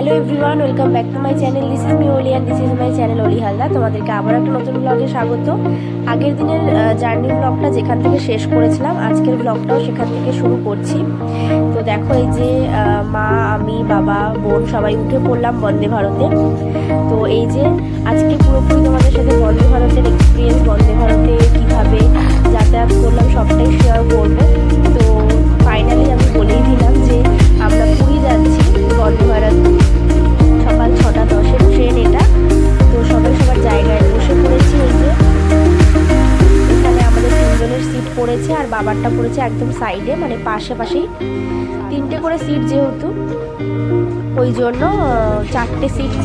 Hello everyone, welcome back to my channel. This is me Oli and this is my channel Oli Haldar. তোমাদেরকে আবার একটা নতুন ব্লগে স্বাগত। আগের দিনের জার্নি ব্লগটা যেখান থেকে শেষ করেছিলাম, আজকের ব্লগটাও সেখান থেকে শুরু করছি। তো দেখো, এই যে মা, আমি, বাবা, বোন সবাই উঠে পড়লাম বন্দে ভারতে। তো এই যে আজকে পুরোপুরি তোমাদের সাথে বন্দে ভারতের এক্সপিরিয়েন্স, বন্দে ভারতে কীভাবে যাতায়াত করলাম সবটাই শেয়ার করবো। তো ফাইনালি আমি বলেই দিলাম যে আমরা পুরী যাচ্ছি বন্দে ভারত, সকাল 6:10 ট্রেন এটা। তো সবাই সবার জায়গায় বসে পড়েছি। এই যে এখানে আমাদের 3জনের সিট পড়েছে, আর বাবারটা পড়েছে একদম সাইডে, মানে পাশেই 3টে করে সিট, যেহেতু ওই জন্য 4টে সিট।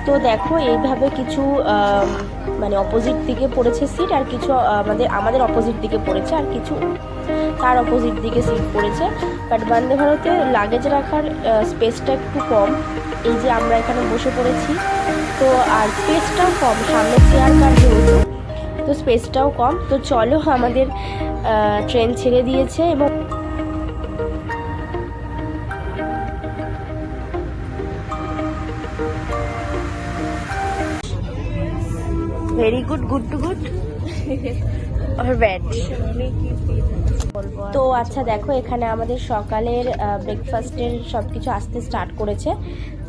তো দেখো, এইভাবে কিছু মানে অপোজিট দিকে পড়েছে সিট, আর কিছু আমাদের অপোজিট দিকে পড়েছে, আর কিছু তার অপোজিট দিকে সিট পড়েছে। বাট বন্দে ভারতে লাগেজ রাখার স্পেসটা একটু কম। এই যে আমরা এখানে বসে পড়েছি, তো আর স্পেসটাও কম, সামনে চেয়ার কার যেহেতু, তো স্পেসটাও কম। তো চলো, আমাদের ট্রেন ছেড়ে দিয়েছে এবং very good, good to good or bad. তো আচ্ছা দেখো, এখানে আমাদের সকালের ব্রেকফাস্টের সব কিছু আসতে স্টার্ট করেছে।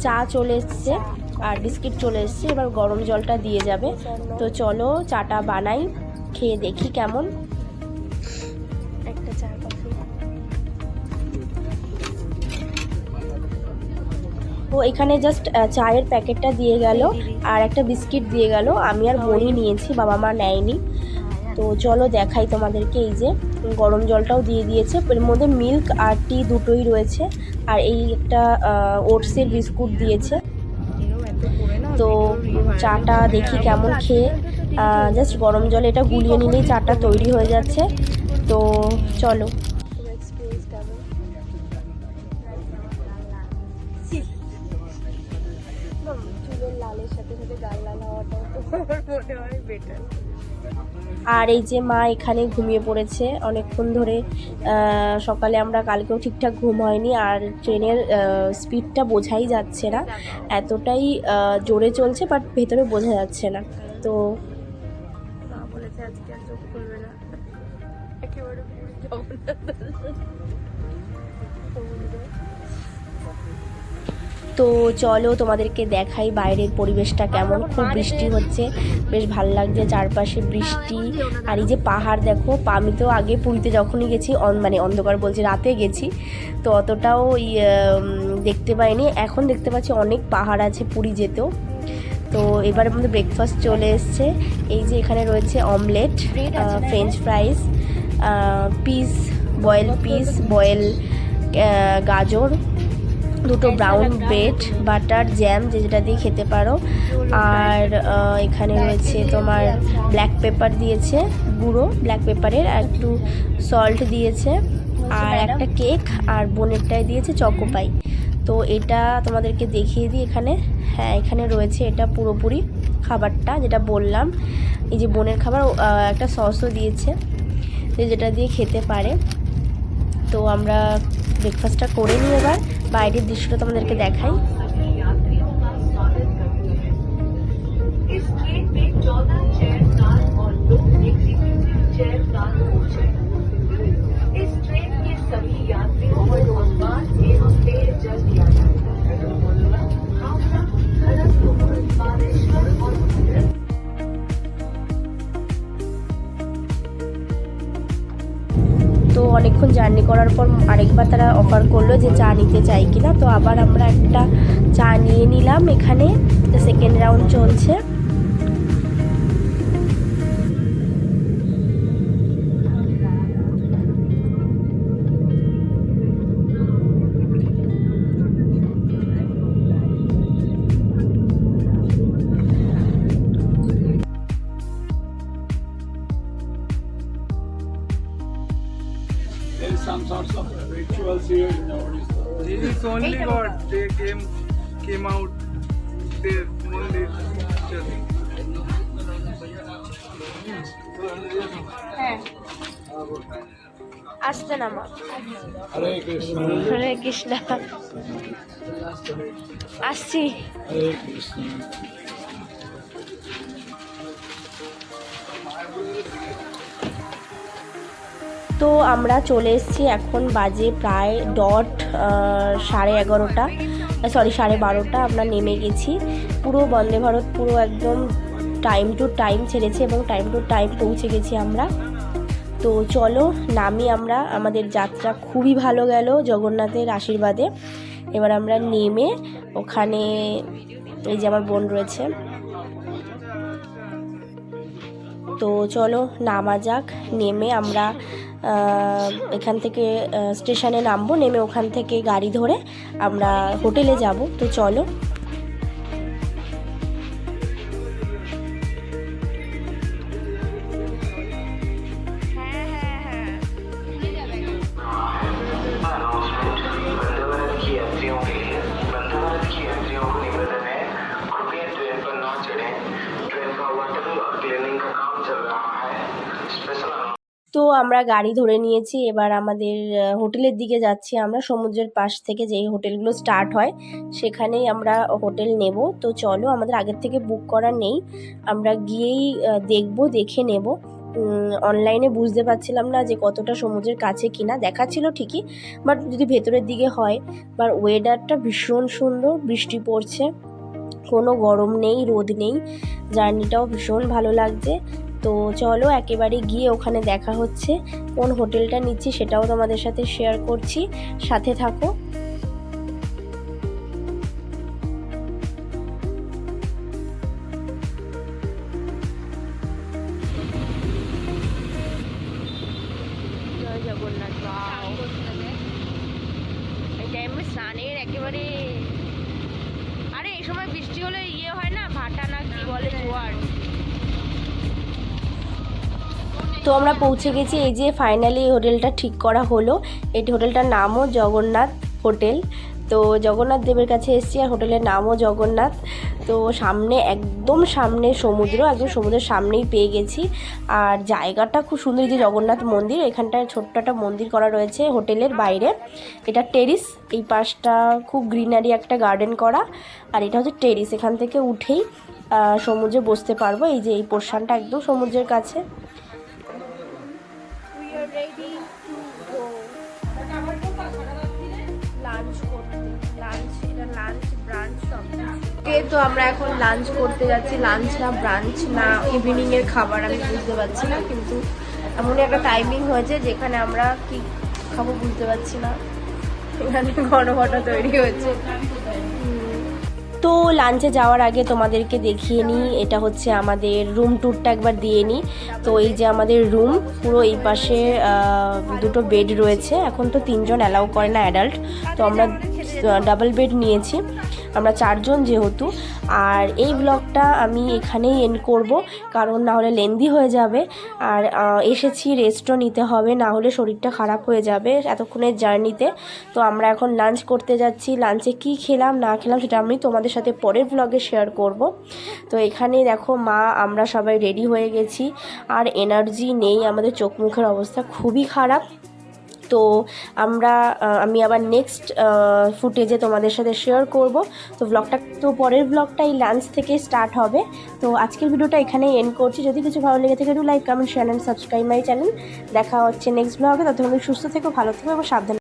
চা চলে এসছে আর বিস্কিট চলে এসছে, এবার গরম জলটা দিয়ে যাবে। তো চলো চাটা বানাই, খেয়ে দেখি কেমন। একটা চা কফি। তো এখানে জাস্ট চায়ের প্যাকেটটা দিয়ে গেল আর একটা বিস্কিট দিয়ে গেল। আমি আর বোনই নিয়েছি, বাবা মা নেয়নি। তো চলো দেখাই তোমাদেরকে। এই যে গরম জলটাও দিয়ে দিয়েছে, এর মধ্যে মিল্ক আর টি দুটোই রয়েছে, আর এই একটা ওটসের বিস্কুট দিয়েছে। তো চাটা দেখি কেমন খেয়ে, জাস্ট গরম জলে এটা গুলিয়ে নিলেই চাটা তৈরি হয়ে যাচ্ছে। তো চলো। আর এই যে মা এখানে ঘুমিয়ে পড়েছে অনেকক্ষণ ধরে। সকালে আমরা কালকেও ঠিকঠাক ঘুম হয়নি, আর ট্রেনের স্পিডটা বোঝাই যাচ্ছে না, এতটাই জোরে চলছে, বাট ভেতরে বোঝা যাচ্ছে না। তো বলেছে আজকে আর চোখ খুলবে না, একেবারে তো চলো তোমাদেরকে দেখাই বাইরের পরিবেশটা কেমন। খুব বৃষ্টি হচ্ছে, বেশ ভালো লাগছে, চারপাশে বৃষ্টি। আর এই যে পাহাড় দেখো, আমি তো আগে পুরীতে যখনই গেছি, মানে অন্ধকার বলছি, রাতে গেছি, তো অতটাও দেখতে পাইনি। এখন দেখতে পাচ্ছি অনেক পাহাড় আছে পুরী যেতেও। তো এবার আমাদের ব্রেকফাস্ট চলে এসছে। এই যে এখানে রয়েছে omelette, French fries, peas, boiled peas, boiled গাজর, দুটো ব্রাউন ব্রেড, বাটার, জ্যাম, যেটা দিয়ে খেতে পারো। আর এখানে রয়েছে তোমার ব্ল্যাক পেপার দিয়েছে, গুঁড়ো ব্ল্যাক পেপারের, আর একটু সল্ট দিয়েছে, আর একটা কেক, আর বোনেরটায় দিয়েছে চকোপাই। তো এটা তোমাদেরকে দেখিয়ে দিই। এখানে হ্যাঁ, এখানে রয়েছে এটা পুরোপুরি খাবারটা যেটা বললাম। এই যে বোনের খাবার, একটা সসও দিয়েছে যেটা দিয়ে খেতে পারে। তো আমরা ব্রেকফাস্টটা করে নিই, এবার বাইরের দৃশ্যটা তোমাদেরকে দেখাই। তো অনেকক্ষণ জার্নি করার পর আরেকবার তারা অফার করলো যে চা নিতে চাই কিনা। তো আবার আমরা একটা চা নিয়ে নিলাম। এখানে সেকেন্ড রাউন্ড চলছে। There is some sorts of rituals here, you know what is the... This is only God. They came out there only. আসতে না মা। Hare Krishna. হরে কৃষ্ণ। আসছি। Hare Krishna. তো আমরা চলে এসেছি, এখন বাজে প্রায় ডট 11:30, সরি 12:30। আমরা নেমে গেছি, পুরো বন্দে ভারত পুরো একদম টাইম টু টাইম ছেড়েছে এবং টাইম টু টাইম পৌঁছে গেছি আমরা। তো চলো নামি আমরা, আমাদের যাত্রা খুবই ভালো গেল জগন্নাথের আশীর্বাদে। এবার আমরা নেমে ওখানে, এই যে আমার বোন রয়েছে, তো চলো নামা যাক। নেমে আমরা এখান থেকে স্টেশনে নামবো, নেমে ওখান থেকে গাড়ি ধরে আমরা হোটেলে যাব। তো চলো। তো আমরা গাড়ি ধরে নিয়েছি, এবার আমাদের হোটেলের দিকে যাচ্ছি আমরা। সমুদ্রের পাশ থেকে যেই হোটেলগুলো স্টার্ট হয় সেখানেই আমরা হোটেল নেব। তো চলো, আমাদের আগের থেকে বুক করা নেই, আমরা গিয়েই দেখে নেব। অনলাইনে বুঝতে পারছিলাম না যে কতটা সমুদ্রের কাছে কিনা, দেখাচ্ছিল ঠিকই, বাট যদি ভেতরের দিকে হয়। বাট ওয়েদারটা ভীষণ সুন্দর, বৃষ্টি পড়ছে, কোনো গরম নেই, রোদ নেই, জার্নিটাও ভীষণ ভালো লাগছে। তো চলো একেবারে গিয়ে ওখানে দেখা হচ্ছে। কোন হোটেলটা নিচ্ছি সেটাও তোমাদের সাথে শেয়ার করছি, সাথে থাকো। জয় জগন্নাথ। এই টাইমে স্নানের একেবারে, আরে এই সময় বৃষ্টি হলে ইয়ে হয় না, ভাটা না কি বলে, জোয়ার। তো আমরা পৌঁছে গেছি, এই যে ফাইনালি হোটেলটা ঠিক করা হলো। এই হোটেলটার নামও জগন্নাথ হোটেল। তো জগন্নাথ দেবের কাছে এসেছি, আর হোটেলের নামও জগন্নাথ। তো সামনে, একদম সামনে সমুদ্র, একদম সমুদ্রের সামনেই পেয়ে গেছি। আর জায়গাটা খুব সুন্দর, যে জগন্নাথ মন্দির, এখানটায় ছোট্ট একটা মন্দির করা রয়েছে হোটেলের বাইরে। এটা টেরিস, এই পাশটা খুব গ্রিনারি একটা গার্ডেন করা, আর এটা হচ্ছে টেরিস। এখান থেকে উঠেই সমুদ্রে বসতে পারবো। এই যে এই পোর্শনটা একদম সমুদ্রের কাছে। তো আমরা এখন লাঞ্চ করতে যাচ্ছি। লাঞ্চ না ব্রাঞ্চ না ইভিনিং এর খাবার আমি বুঝতে পারছি না, কিন্তু এমনই একটা টাইমিং হয়েছে যেখানে আমরা কি খাবো বুঝতে পারছি না। এখানে ঘনঘটা তৈরি হয়েছে। তো লাঞ্চে যাওয়ার আগে তোমাদেরকে দেখিয়ে নিই, এটা হচ্ছে আমাদের রুম ট্যুরটা একবার দিয়ে নিই। তো এই যে আমাদের রুম, পুরো এই পাশে দুটো বেড রয়েছে। এখন তো 3 জন অ্যালাউ করে না অ্যাডাল্ট, তো আমরা ডাবল বেড নিয়েছি, আমরা 4 জন যেহেতু। আর এই ব্লগটা আমি এখানেই এন্ড করব, কারণ না হলে লেন্দি হয়ে যাবে। আর এসেছি, রেস্টও নিতে হবে, না হলে শরীরটা খারাপ হয়ে যাবে এতক্ষণের জার্নিতে। তো আমরা এখন লাঞ্চ করতে যাচ্ছি। লাঞ্চে কি খেলাম না খেলাম সেটা আমি তোমাদের সাথে পরের ব্লগে শেয়ার করব। তো এখানে দেখো মা, আমরা সবাই রেডি হয়ে গেছি, আর এনার্জি নেই, আমাদের চোখ মুখের অবস্থা খুবই খারাপ। তো আমি আবার নেক্সট ফুটেজে তোমাদের সাথে শেয়ার করব। তো ব্লগটা, তো পরের ব্লগটা এই লাঞ্চ থেকে স্টার্ট হবে। তো আজকের ভিডিওটা এখানেই এন্ড করছি। যদি কিছু ভালো লেগে থাকে, একটু like, comment, share and subscribe my channel. দেখা হচ্ছে নেক্সট ব্লগে। ততক্ষণ সুস্থ থেকো, ভালো থেকো এবং সাবধানে।